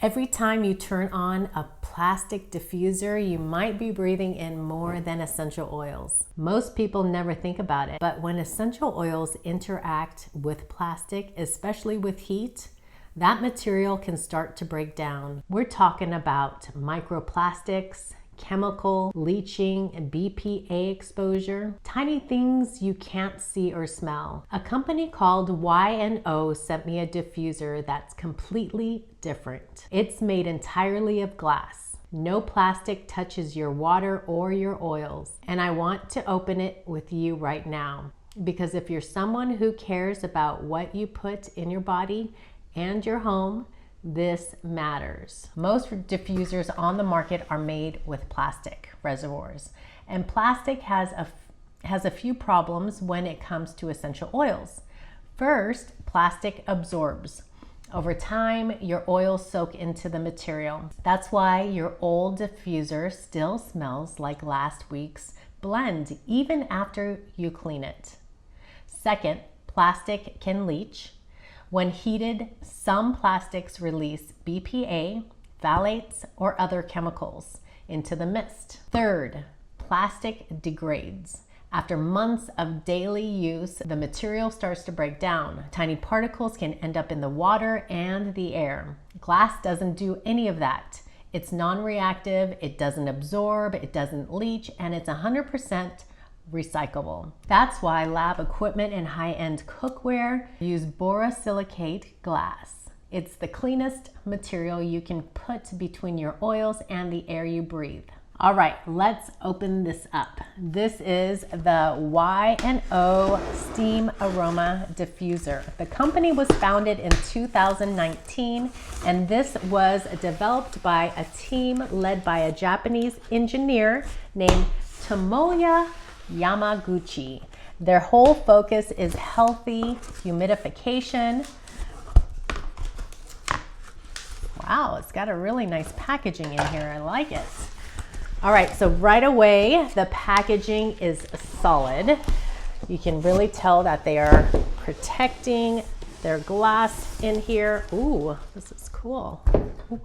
Every time you turn on a plastic diffuser, you might be breathing in more than essential oils. Most people never think about it, but when essential oils interact with plastic, especially with heat, that material can start to break down. We're talking about microplastics, chemical leaching, and BPA exposure, tiny things you can't see or smell. A company called Y&O sent me a diffuser that's completely different. It's made entirely of glass. No plastic touches your water or your oils. And I want to open it with you right now, because if you're someone who cares about what you put in your body and your home, this matters. Most diffusers on the market are made with plastic reservoirs, and plastic has a few problems when it comes to essential oils. First, plastic absorbs. Over time, your oils soak into the material. That's why your old diffuser still smells like last week's blend, even after you clean it. Second, plastic can leach. When heated, some plastics release BPA, phthalates, or other chemicals into the mist. Third, plastic degrades. After months of daily use, the material starts to break down. Tiny particles can end up in the water and the air. Glass doesn't do any of that. It's non-reactive, it doesn't absorb, it doesn't leach, and it's 100% recyclable. That's why lab equipment and high-end cookware use borosilicate glass. It's the cleanest material you can put between your oils and the air you breathe. All right, let's open this up. This is the Y&O SteamAroma diffuser. The company was founded in 2019, and this was developed by a team led by a Japanese engineer named Tomoya Yamaguchi. Their whole focus is healthy humidification. Wow, it's got a really nice packaging in here. I like it. All right, so right away, the packaging is solid. You can really tell that they are protecting their glass in here. Ooh, this is cool. Ooh.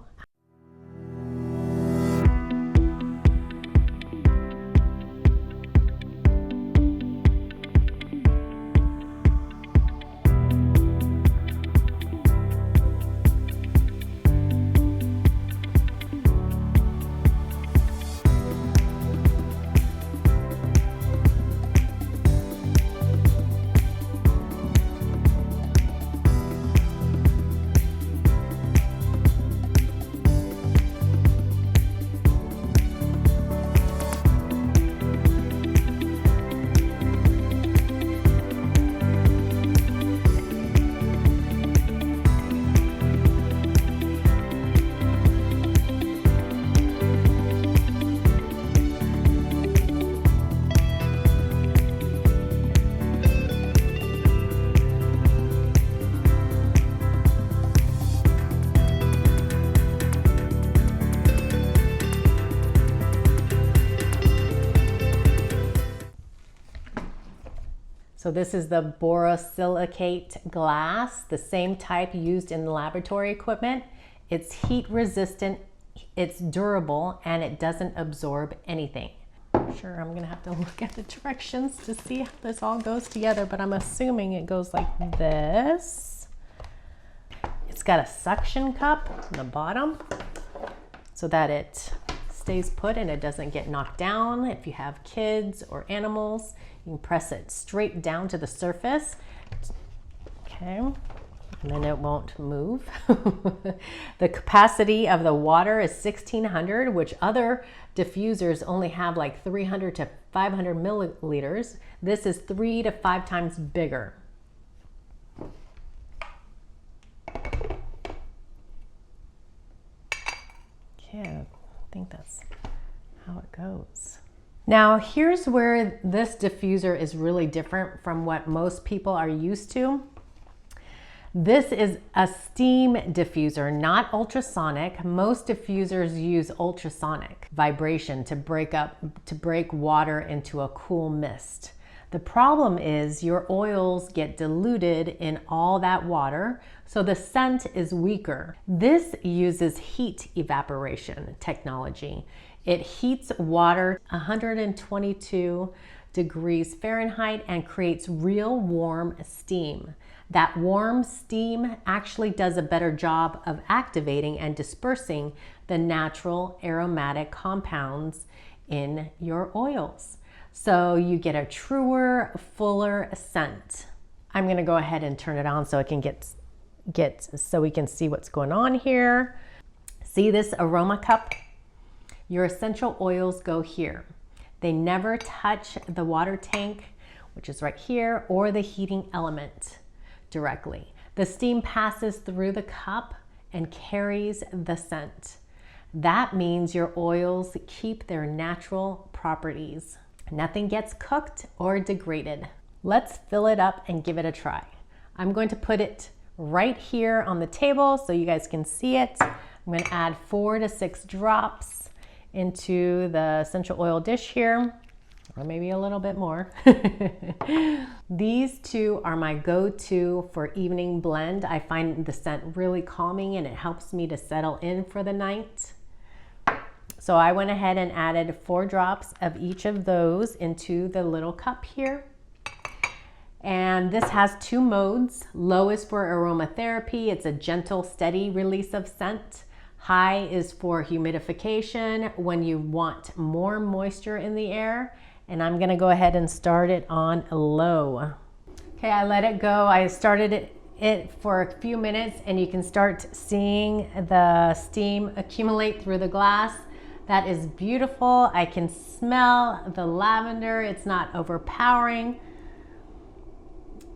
So this is the borosilicate glass, the same type used in laboratory equipment. It's heat resistant, it's durable, and it doesn't absorb anything. Sure, I'm gonna have to look at the directions to see how this all goes together, but I'm assuming it goes like this. It's got a suction cup on the bottom so that it stays put and it doesn't get knocked down. If you have kids or animals, you can press it straight down to the surface. Okay, and then it won't move. The capacity of the water is 1600, which other diffusers only have like 300 to 500 milliliters. This is 3 to 5 times bigger. Yeah, I think that's how it goes. Now, here's where this diffuser is really different from what most people are used to. This is a steam diffuser, not ultrasonic. Most diffusers use ultrasonic vibration to break water into a cool mist. The problem is your oils get diluted in all that water, so the scent is weaker. This uses heat evaporation technology. It heats water 122 degrees Fahrenheit and creates real warm steam. That warm steam actually does a better job of activating and dispersing the natural aromatic compounds in your oils. So you get a truer, fuller scent. I'm gonna go ahead and turn it on so it can get so we can see what's going on here. See this aroma cup? Your essential oils go here. They never touch the water tank, which is right here, or the heating element directly. The steam passes through the cup and carries the scent. That means your oils keep their natural properties. Nothing gets cooked or degraded. Let's fill it up and give it a try. I'm going to put it right here on the table so you guys can see it. I'm going to add 4 to 6 drops into the essential oil dish here, or maybe a little bit more. These two are my go-to for evening blend. I find the scent really calming and it helps me to settle in for the night. So I went ahead and added 4 drops of each of those into the little cup here. And this has 2 modes. Low is for aromatherapy. It's a gentle, steady release of scent. High is for humidification when you want more moisture in the air. And I'm gonna go ahead and start it on low. Okay, I let it go. I started it for a few minutes and you can start seeing the steam accumulate through the glass. That is beautiful. I can smell the lavender. It's not overpowering.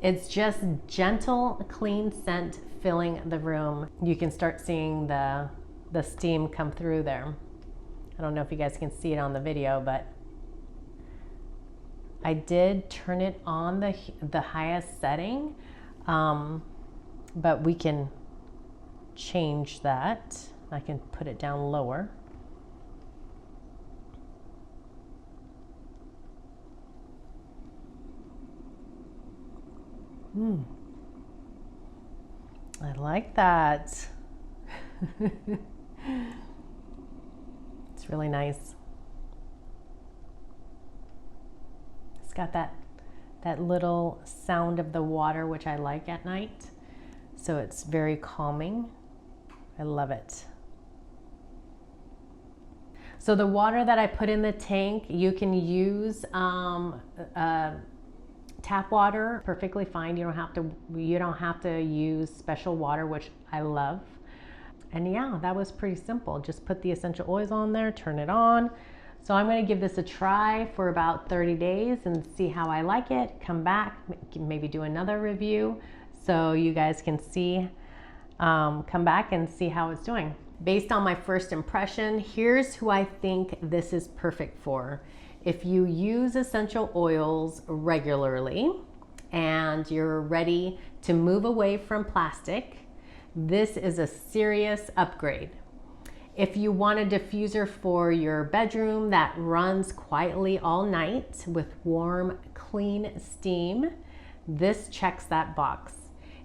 It's just gentle, clean scent filling the room. You can start seeing the steam come through there. I don't know if you guys can see it on the video, but I did turn it on the highest setting, but we can change that. I can put it down lower. I like that. It's really nice. It's got that little sound of the water, which I like at night. So it's very calming. I love it. So the water that I put in the tank, you can use tap water, perfectly fine. You don't have to use special water, which I love. And yeah, that was pretty simple. Just put the essential oils on there, turn it on. So I'm going to give this a try for about 30 days and see how I like it. Come back, maybe do another review so you guys can see, come back and see how it's doing. Based on my first impression, here's who I think this is perfect for. If you use essential oils regularly and you're ready to move away from plastic, this is a serious upgrade. If you want a diffuser for your bedroom that runs quietly all night with warm, clean steam, this checks that box.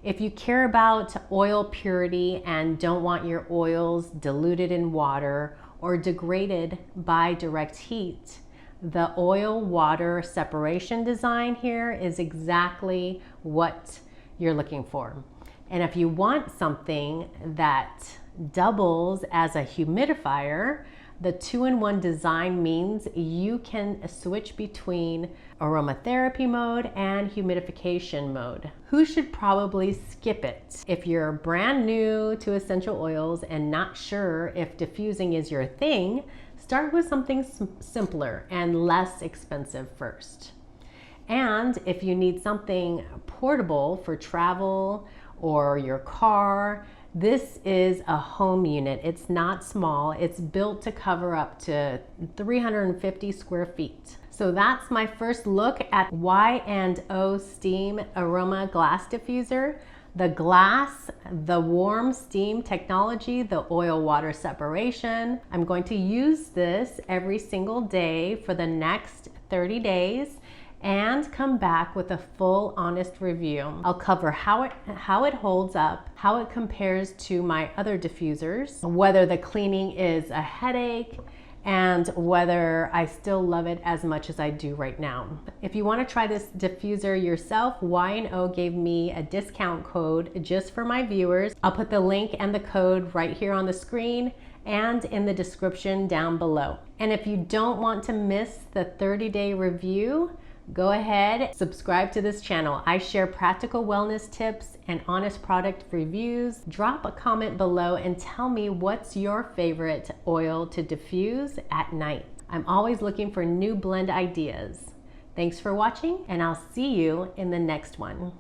If you care about oil purity and don't want your oils diluted in water or degraded by direct heat, the oil-water separation design here is exactly what you're looking for. And if you want something that doubles as a humidifier, the 2-in-1 design means you can switch between aromatherapy mode and humidification mode. Who should probably skip it? If you're brand new to essential oils and not sure if diffusing is your thing, start with something simpler and less expensive first. And if you need something portable for travel or your car, this is a home unit. It's not small. It's built to cover up to 350 square feet. So that's my first look at Y&O SteamAroma glass diffuser. The glass, the warm steam technology, the oil-water separation. I'm going to use this every single day for the next 30 days. and come back with a full honest review. I'll cover how it holds up, how it compares to my other diffusers, whether the cleaning is a headache, and whether I still love it as much as I do right now. If you want to try this diffuser yourself, Y&O gave me a discount code just for my viewers. I'll put the link and the code right here on the screen and in the description down below. And if you don't want to miss the 30-day review, go ahead, subscribe to this channel. I share practical wellness tips and honest product reviews. Drop a comment below and tell me what's your favorite oil to diffuse at night. I'm always looking for new blend ideas. Thanks for watching, and I'll see you in the next one.